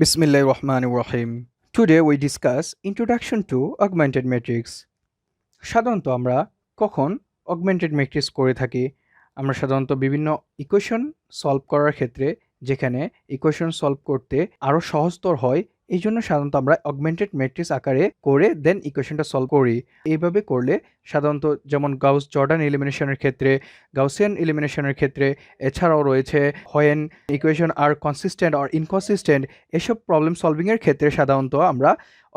Bismillahirrahmanirrahim. Today we discuss Introduction to Augmented Matrix. সাধারণত আমরা কখন অগমেন্টেড ম্যাট্রিক্স করে থাকি? আমরা সাধারণত বিভিন্ন ইকুয়েশন সলভ করার ক্ষেত্রে যেখানে ইকুয়েশন সলভ করতে আরও সহজতর হয়, এই জন্য সাধারণত আমরা অগমেন্টেড ম্যাট্রিক্স আকারে করে দেন ইকুয়েশনটা সলভ করি। এইভাবে করলে সাধারণত যেমন গাউস জর্ডান এলিমিনেশনের ক্ষেত্রে, গাউসিয়ান এলিমিনেশনের ক্ষেত্রে, এছাড়াও রয়েছে হোয়েন ইকুয়েশন আর কনসিস্টেন্ট আর ইনকনসিস্টেন্ট, এসব প্রবলেম সলভিংয়ের ক্ষেত্রে সাধারণত আমরা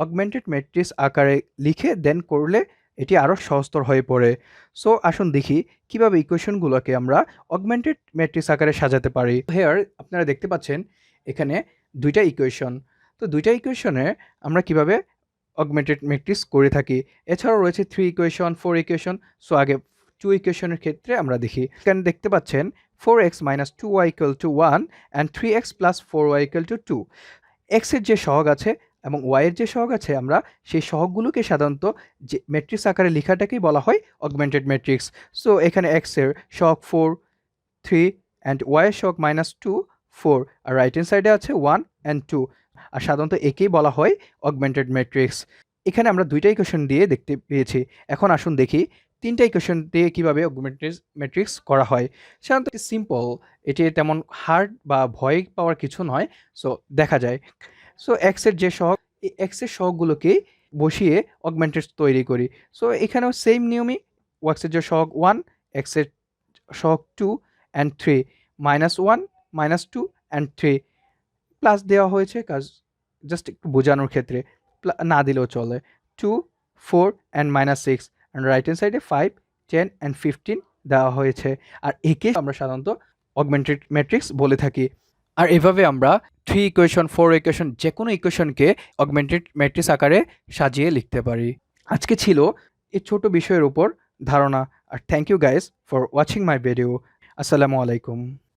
অগমেন্টেড ম্যাট্রিক্স আকারে লিখে দেন করলে এটি আরও সহজতর হয়ে পড়ে। সো আসুন দেখি কিভাবে ইকুয়েশনগুলোকে আমরা অগমেন্টেড ম্যাট্রিক্স আকারে সাজাতে পারি। হেয়ার আপনারা দেখতে পাচ্ছেন এখানে দুইটা ইকুয়েশন। তো দুইটা ইকুয়েশনে আমরা কিভাবে অগমেন্টেড ম্যাট্রিক্স করে থাকি। এছাড়াও রয়েছে 3 ইকুয়েশন, 4 ইকুয়েশন। সো আগে 2 ইকুয়েশনের ক্ষেত্রে আমরা দেখি। এখানে দেখতে পাচ্ছেন 4x - 2y = 1 and 3x + 4y = 2। x এর যে সহগ আছে এবং y এর যে সহগ আছে, আমরা সেই সহগগুলোকে সাধারণত যে ম্যাট্রিক্স আকারে লেখাটাকেই বলা হয় অগমেন্টেড ম্যাট্রিক্স। সো এখানে x এর সহগ 4, 3 and y এর সহগ -2, 4, আর রাইট হ্যান্ড সাইডে আছে 1 and 2, আর সাধারণত একেই বলা হয় অগমেন্টেড ম্যাট্রিক্স। এখানে আমরা দুইটা ইকুয়েশন দিয়ে দেখতে পেয়েছি। এখন আসুন দেখি তিনটা ইকুয়েশন দিয়ে কীভাবে অগমেন্টেড ম্যাট্রিক্স করা হয়। সাধারণত সিম্পল, এটি তেমন হার্ড বা ভয় পাওয়ার কিছু নয়। সো দেখা যায়। সো এক্সের যে সহগ, এই এক্সের সহগগুলোকে বসিয়ে অগমেন্টেড তৈরি করি। সো এখানেও সেম নিয়মই, ওয়াক্সের যে সহগ 1, এক্সের সহগ 2 and 3, -1, -2 and 3 প্লাস দেওয়া হয়েছে, কাজ জাস্ট একটু বোঝানোর ক্ষেত্রে, না দিলেও চলে। 2, 4 and -6, and রাইট হ্যান্ড সাইডে 5, 10 and 15 দেওয়া হয়েছে। আর একে আমরা সাধারণত অগমেন্টেড ম্যাট্রিক্স বলে থাকি। আর এভাবে আমরা 3 ইকুয়েশন, 4 ইকুয়েশন, যে কোনো ইকুয়েশনকে অগমেন্টেড ম্যাট্রিক্স আকারে সাজিয়ে লিখতে পারি। আজকে ছিল এই ছোট বিষয়ের উপর ধারণা। আর thank you guys for watching my video. আসসালামু আলাইকুম।